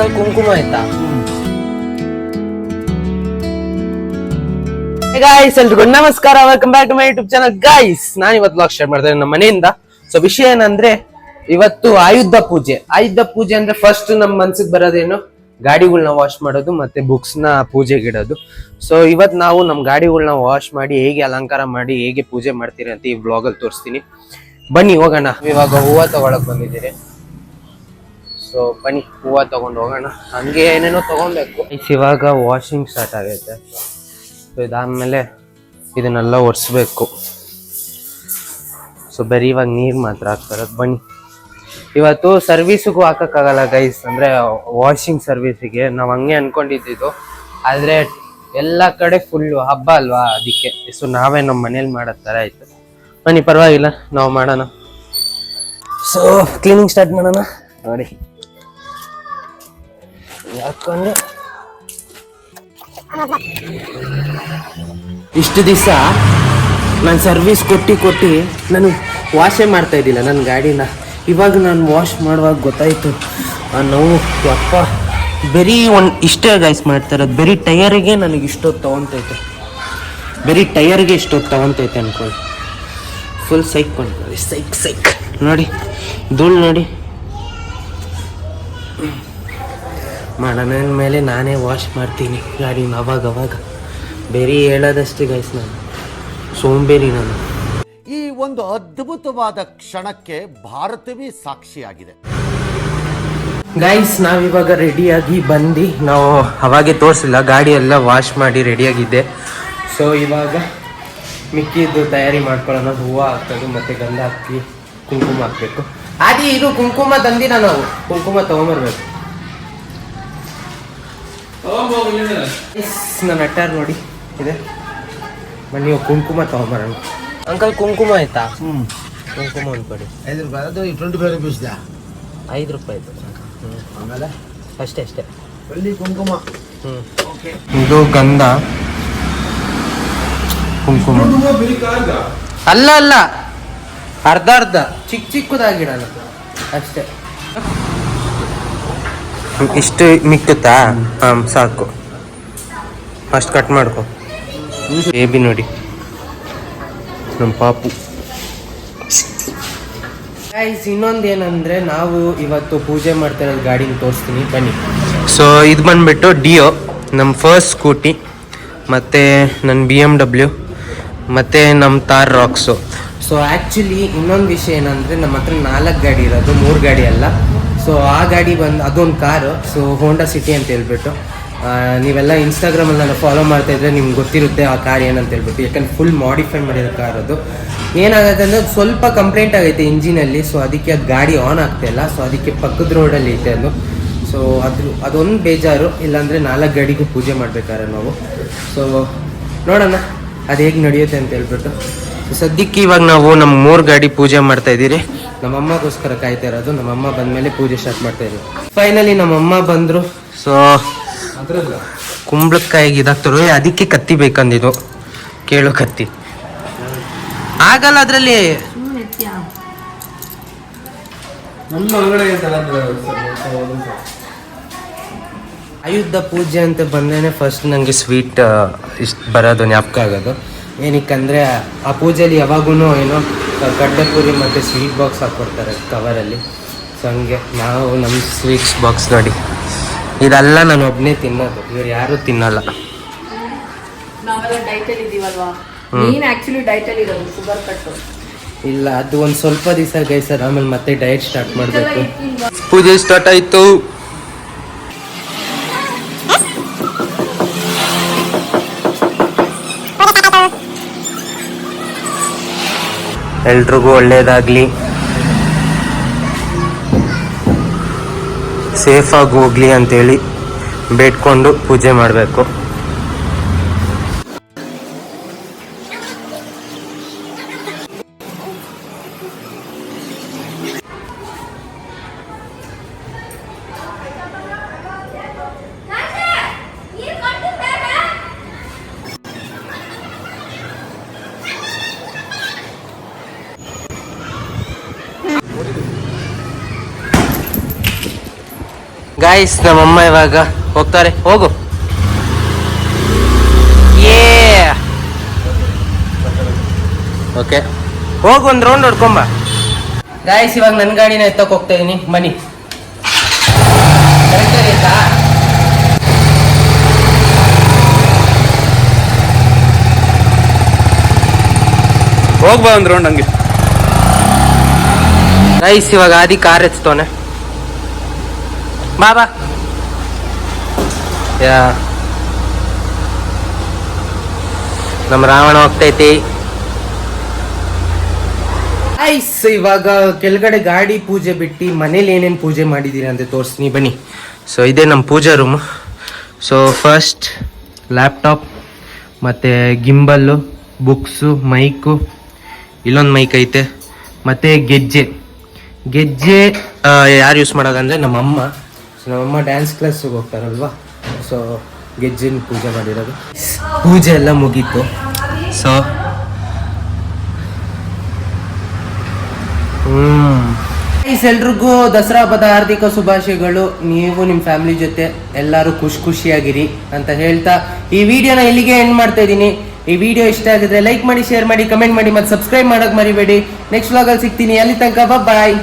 Uncle ಕುಂಕುಮ ಆಯ್ತಾ? Guys ಎಲ್ರಿಗೂ ನಮಸ್ಕಾರ, welcome back to my YouTube channel. Guys ನಾನು ಇವತ್ತು ವ್ಲಾಗ್ ಸ್ಟಾರ್ಟ್ ಮಾಡ್ತಾ ಇದ್ದೀನಿ ನಮ್ಮ ಮನೆಯಿಂದ. ಸೊ ವಿಷಯ ಏನಂದ್ರೆ ಇವತ್ತು ಆಯುಧ ಪೂಜೆ. ಆಯುಧ ಪೂಜೆ ಅಂದ್ರೆ ಫಸ್ಟ್ ನಮ್ ಮನ್ಸಿಗೆ ಬರೋದೇನು, ಗಾಡಿಗಳನ್ನ ವಾಶ್ ಮಾಡೋದು ಮತ್ತೆ ಬುಕ್ಸ್ ನ ಪೂಜೆಗೆ ಇಡೋದು. ಸೊ ಇವತ್ ನಾವು ನಮ್ ಗಾಡಿಗಳನ್ನ ವಾಶ್ ಮಾಡಿ ಹೇಗೆ ಅಲಂಕಾರ ಮಾಡಿ ಹೇಗೆ ಪೂಜೆ ಮಾಡ್ತೀರಿ ಅಂತ ಈ ವ್ಲಾಗ್ ಅಲ್ಲಿ ತೋರಿಸ್ತೀನಿ. ಬನ್ನಿ ಹೋಗೋಣ. ಇವಾಗ ಹೂವ ತಗೊಳಕ್ ಬಂದಿದ್ದೀರಿ. ಸೊ ಬನ್ನಿ ಹೂವ ತಗೊಂಡು ಹೋಗೋಣ. ಹಂಗೆ ಏನೇನೋ ತಗೊಬೇಕು. ಇವಾಗ ವಾಷಿಂಗ್ ಸ್ಟಾರ್ಟ್ ಆಗೈತೆ. ಸೊ ಇದಾದ್ಮೇಲೆ ಇದನ್ನೆಲ್ಲ ಒರೆಸ್ಬೇಕು. ಸೊ ಬರೀ ಇವಾಗ ನೀರು ಮಾತ್ರ ಹಾಕ್ತಾರೆ. ಬನ್ನಿ ಇವತ್ತು ಸರ್ವಿಸ್ಗೂ ಹಾಕಕ್ಕಾಗಲ್ಲ ಗೈಸ್, ಅಂದ್ರೆ ವಾಷಿಂಗ್ ಸರ್ವಿಸಿಗೆ ನಾವು ಹಂಗೆ ಅನ್ಕೊಂಡಿದ್ದು, ಆದ್ರೆ ಎಲ್ಲ ಕಡೆ ಫುಲ್ಲು ಹಬ್ಬ ಅಲ್ವಾ, ಅದಕ್ಕೆ. ಸೊ ನಾವೇ ನಮ್ಮ ಮನೇಲಿ ಮಾಡೋ ಥರ ಆಯ್ತು. ಬನ್ನಿ ಪರವಾಗಿಲ್ಲ, ನಾವು ಮಾಡೋಣ. ಸೊ ಕ್ಲೀನಿಂಗ್ ಸ್ಟಾರ್ಟ್ ಮಾಡೋಣ. ನೋಡಿ ಯಾಕಂದ್ರೆ ಇಷ್ಟು ದಿವಸ ನಾನು ಸರ್ವಿಸ್ ಕೊಟ್ಟು ನಾನು ವಾಶೇ ಮಾಡ್ತಾ ಇದ್ದಿಲ್ಲ ನನ್ನ ಗಾಡಿನ. ಇವಾಗ ನಾನು ವಾಶ್ ಮಾಡುವಾಗ ಗೊತ್ತಾಯ್ತು ನೋವು. ಅಪ್ಪ ಬರೀ ಇಷ್ಟೇ ಗೈಸ್ ಮಾಡ್ತಾ ಇರೋದು. ಬರೀ ಟಯರಿಗೆ ನನಗೆ ಇಷ್ಟೊತ್ತು ತೊಗೊತೈತೆ. ಬರೀ ಟಯರ್ಗೆ ಇಷ್ಟೊತ್ತು ತೊಗೊತೈತೆ ಅನ್ಕೊಳ್ಳಿ. Full psych ಕೊಂಡ್ಕೊಳ್ಳಿ. ಸೈಕ್ ನೋಡಿ, ಧೂಳು ನೋಡಿ. ಮಾಡೋಣ ಮೇಲೆ ನಾನೇ ವಾಶ್ ಮಾಡ್ತೀನಿ ಗಾಡಿನ ಅವಾಗ. ಬೇರೆ ಹೇಳೋದಷ್ಟೇ ಗೈಸ್, ನಾನು ಸೋಂಬೇರಿ. ನಾನು ಈ ಒಂದು ಅದ್ಭುತವಾದ ಕ್ಷಣಕ್ಕೆ ಭಾರತವೇ ಸಾಕ್ಷಿಯಾಗಿದೆ. ಗೈಸ್ ನಾವಿವಾಗ ರೆಡಿಯಾಗಿ ಬಂದು, ನಾವು ಅವಾಗೆ ತೋರಿಸಿಲ್ಲ, ಗಾಡಿ ಎಲ್ಲ ವಾಶ್ ಮಾಡಿ ರೆಡಿಯಾಗಿದ್ದೆ. ಸೊ ಇವಾಗ ಮಿಕ್ಕಿದ್ದು ತಯಾರಿ ಮಾಡ್ಕೊಳ್ಳೋಣ. ಹೂವು ಹಾಕೋದು ಮತ್ತೆ ಗಂಧ ಹಾಕಿ ಕುಂಕುಮ ಹಾಕಬೇಕು. ಅದೇ ಇದು ಕುಂಕುಮ ತಂದಿನ, ನಾವು ಕುಂಕುಮ ತಗೊಂಬರ್ಬೇಕು. ನನ್ನ ಅಟ್ಟಾರ್ ನೋಡಿ ಇದೆ. ಬನ್ನಿ ಕುಂಕುಮ ತಗೊಂಬರೋಣ. ಅಂಕಲ್ ಕುಂಕುಮ ಆಯ್ತಾ? ಕುಂಕುಮ ಒಂದು ಕೊಡಿ. 5 ರೂಪಾಯಿ. ಅದು 25 ರೂಪೀಸ್. 5 ರೂಪಾಯಿ. ಆಮೇಲೆ ಅಷ್ಟೇ ಒಳ್ಳೆ ಕುಂಕುಮ. ಇದು ಗಂಧ, ಕುಂಕುಮ ಅಲ್ಲ ಅರ್ಧ ಚಿಕ್ಕದಾಗಿಡೋಣ ಅಷ್ಟೇ. ಇಷ್ಟು ಮಿಕ್ಕುತ್ತಾ? ಸಾಕು, ಅಷ್ಟು ಕಟ್ ಮಾಡ್ಕೊ. ಬೇಬಿ ನೋಡಿ ನಮ್ಮ ಪಾಪು. ಗೈಸ್ ಇನ್ನೊಂದೇನಂದ್ರೆ, ನಾವು ಇವತ್ತು ಪೂಜೆ ಮಾಡ್ತಾ ಇರೋದು ಗಾಡಿನ ತೋರಿಸ್ತೀನಿ ಬನ್ನಿ. ಸೊ ಇದು ಬಂದ್ಬಿಟ್ಟು ಡಿಯೋ, ನಮ್ಮ ಫಸ್ಟ್ ಸ್ಕೂಟಿ, ಮತ್ತು ನನ್ನ BMW, ಮತ್ತು ನಮ್ಮ ಥಾರ್ ರಾಕ್ಸು. ಸೊ ಆ್ಯಕ್ಚುಲಿ ಇನ್ನೊಂದು ವಿಷಯ ಏನಂದರೆ, ನಮ್ಮ ಹತ್ರ 4 ಗಾಡಿ ಇರೋದು, 3 ಗಾಡಿ ಅಲ್ಲ. ಸೊ ಆ ಗಾಡಿ ಬಂದು ಅದೊಂದು ಕಾರು. ಸೊ ಹೋಂಡಾ ಸಿಟಿ ಅಂತ ಹೇಳ್ಬಿಟ್ಟು, ನೀವೆಲ್ಲ ಇನ್ಸ್ಟಾಗ್ರಾಮಲ್ಲಿ ನಾನು ಫಾಲೋ ಮಾಡ್ತಾ ಇದ್ರೆ ನಿಮ್ಗೆ ಗೊತ್ತಿರುತ್ತೆ ಆ ಕಾರ್ ಏನಂತ ಹೇಳ್ಬಿಟ್ಟು. ಯಾಕಂದ್ರೆ ಫುಲ್ ಮಾಡಿಫೈ ಮಾಡಿರೋ ಕಾರ್ ಅದು. ಏನಾಗುತ್ತೆ ಅಂದರೆ ಸ್ವಲ್ಪ ಕಂಪ್ಲೇಂಟ್ ಆಗೈತೆ ಇಂಜಿನಲ್ಲಿ. ಸೊ ಅದಕ್ಕೆ ಅದು ಗಾಡಿ ಆನ್ ಆಗ್ತಾಯಿಲ್ಲ. ಸೊ ಅದಕ್ಕೆ ಪಕ್ಕದ ರೋಡಲ್ಲಿ ಐತೆ ಅದು. ಸೊ ಅದೊಂದು ಬೇಜಾರು. ಇಲ್ಲಾಂದರೆ 4 ಗಾಡಿಗೂ ಪೂಜೆ ಮಾಡಬೇಕಾದ್ರೆ ನಾವು. ಸೊ ನೋಡೋಣ ಅದು ಹೇಗೆ ನಡೆಯುತ್ತೆ ಅಂತ ಹೇಳ್ಬಿಟ್ಟು. ಸದ್ಯಕ್ಕೆ ಇವಾಗ ನಾವು ನಮ್ಮ 3 ಗಾಡಿ ಪೂಜೆ ಮಾಡ್ತಾ ಇದ್ದೀರಿ. ನಮ್ಮಮ್ಮಗೋಸ್ಕರ ಕಾಯ್ತಾ ಇರೋದು. ನಮ್ಮಮ್ಮ ಬಂದಮೇಲೆ ಪೂಜೆ ಸ್ಟಾರ್ಟ್ ಮಾಡ್ತಾ ಇದ್ದೀವಿ. ಫೈನಲಿ ನಮ್ಮಮ್ಮ ಬಂದರು. ಸೊ ಕುಂಬಳಕಾಯಿಗೆ ಇದಾಗ್ತಾರೆ, ಅದಕ್ಕೆ ಕತ್ತಿ ಬೇಕಂದಿದ್ದು. ಕೇಳು ಕತ್ತಿ ಆಗಲ್ಲ ಅದರಲ್ಲಿ. ಆಯುಧ ಪೂಜೆ ಅಂತ ಬಂದೇನೆ ಫಸ್ಟ್ ನನಗೆ ಸ್ವೀಟ್ ಇಷ್ಟು ಬರೋದು ಜ್ಞಾಪಕ ಆಗೋದು. ಏನಕ್ಕಂದರೆ ಆ ಪೂಜೆಯಲ್ಲಿ ಯಾವಾಗೂ ಏನೋ ಕಡ್ಲೆ ಪೂರಿ ಮತ್ತು ಸ್ವೀಟ್ ಬಾಕ್ಸ್ ಹಾಕ್ಕೊಡ್ತಾರೆ ಕವರಲ್ಲಿ. ಸೊ ಹಂಗೆ ನಾವು ನಮ್ಮ ಸ್ವೀಟ್ಸ್ ಬಾಕ್ಸ್ ನೋಡಿ, ಇದೆಲ್ಲ ನಾನು ಒಬ್ಬನೇ ತಿನ್ನೋದು, ಇವ್ರು ಯಾರೂ ತಿನ್ನಲ್ಲ. ಇಲ್ಲ, ಅದು ಒಂದು ಸ್ವಲ್ಪ ದಿವಸ ಗೈಸರ್, ಆಮೇಲೆ ಮತ್ತೆ ಡಯಟ್ ಸ್ಟಾರ್ಟ್ ಮಾಡಬೇಕು. ಪೂಜೆ ಸ್ಟಾರ್ಟ್ ಆಯಿತು. ಎಲ್ರಿಗೂ ಒಳ್ಳೇದಾಗಲಿ, ಸೇಫಾಗಿ ಹೋಗ್ಲಿ ಅಂತೇಳಿ ಬೇಡ್ಕೊಂಡು ಪೂಜೆ ಮಾಡಬೇಕು. ಗಾಯ್ಸ್ ನಮ್ಮಮ್ಮ ಇವಾಗ ಹೋಗ್ತಾರೆ. ಹೋಗು. ಓಕೆ, ಹೋಗು, ಒಂದು ರೌಂಡ್ ಹೊಡ್ಕೊಂಬ. ಗಾಯ್ಸ್ ಇವಾಗ ನನ್ನ ಗಾಡಿನ ಎತ್ತಕ್ಕೆ ಹೋಗ್ತಾ ಇದೀನಿ, ಬನ್ನಿ. ಹೋಗ್ಬಾ ಒಂದು ರೌಂಡ್ ಹಂಗೆ. ಗೈಸ್ ಇವಾಗ ಆದಿ ಕಾರ್ ಎತ್ತೋನೆ. ಬಾ ಯಾ ನಮ್ಮ ರಾವಣ ಹೋಗ್ತೈತಿ. ಗೈಸ್ ಇವಾಗ ಕೆಳಗಡೆ ಗಾಡಿ ಪೂಜೆ ಬಿಟ್ಟು ಮನೇಲಿ ಏನೇನು ಪೂಜೆ ಮಾಡಿದ್ದೀರಾ ಅಂತ ತೋರಿಸ್ತೀನಿ, ಬನ್ನಿ. ಸೊ ಇದೇ ನಮ್ಮ ಪೂಜಾ ರೂಮ್. ಸೊ ಫಸ್ಟ್ ಲ್ಯಾಪ್ಟಾಪ್, ಮತ್ತು ಗಿಂಬಲ್ಲು, ಬುಕ್ಸು, ಮೈಕು, ಇಲ್ಲೊಂದು ಮೈಕ್ ಐತೆ, ಮತ್ತು ಗೆಜ್ಜೆ ಯಾರು ಯೂಸ್ ಮಾಡೋದಂದರೆ ನಮ್ಮಮ್ಮ. ಸೊ ನಮ್ಮಮ್ಮ ಡ್ಯಾನ್ಸ್ ಕ್ಲಾಸಿಗೆ ಹೋಗ್ತಾರಲ್ವಾ, ಸೊ ಗೆಜ್ಜೆನ ಪೂಜೆ ಮಾಡಿರೋದು. ಪೂಜೆ ಎಲ್ಲ ಮುಗೀತು. ಸೊ ಎಲ್ರಿಗೂ ದಸರಾ ಹಬ್ಬದ ಹಾರ್ದಿಕ ಶುಭಾಶಯಗಳು. ನೀವು ನಿಮ್ಮ ಫ್ಯಾಮಿಲಿ ಜೊತೆ ಎಲ್ಲರೂ ಖುಷಿಯಾಗಿರಿ ಅಂತ ಹೇಳ್ತಾ ಈ ವಿಡಿಯೋನ ಇಲ್ಲಿಗೆ ಎಂಡ್ ಮಾಡ್ತಾ ಇದ್ದೀನಿ. ಈ ವಿಡಿಯೋ ಇಷ್ಟ ಆಗಿದ್ರೆ ಲೈಕ್ ಮಾಡಿ, ಶೇರ್ ಮಾಡಿ, ಕಮೆಂಟ್ ಮಾಡಿ, ಮತ್ತು ಸಬ್ಸ್ಕ್ರೈಬ್ ಮಾಡೋಕೆ ಮರಿಬೇಡಿ. ನೆಕ್ಸ್ಟ್ ವ್ಲಾಗಲ್ಲಿ ಸಿಗ್ತೀನಿ. ಅಲ್ಲಿ ತನಕ ಬಾಯ್.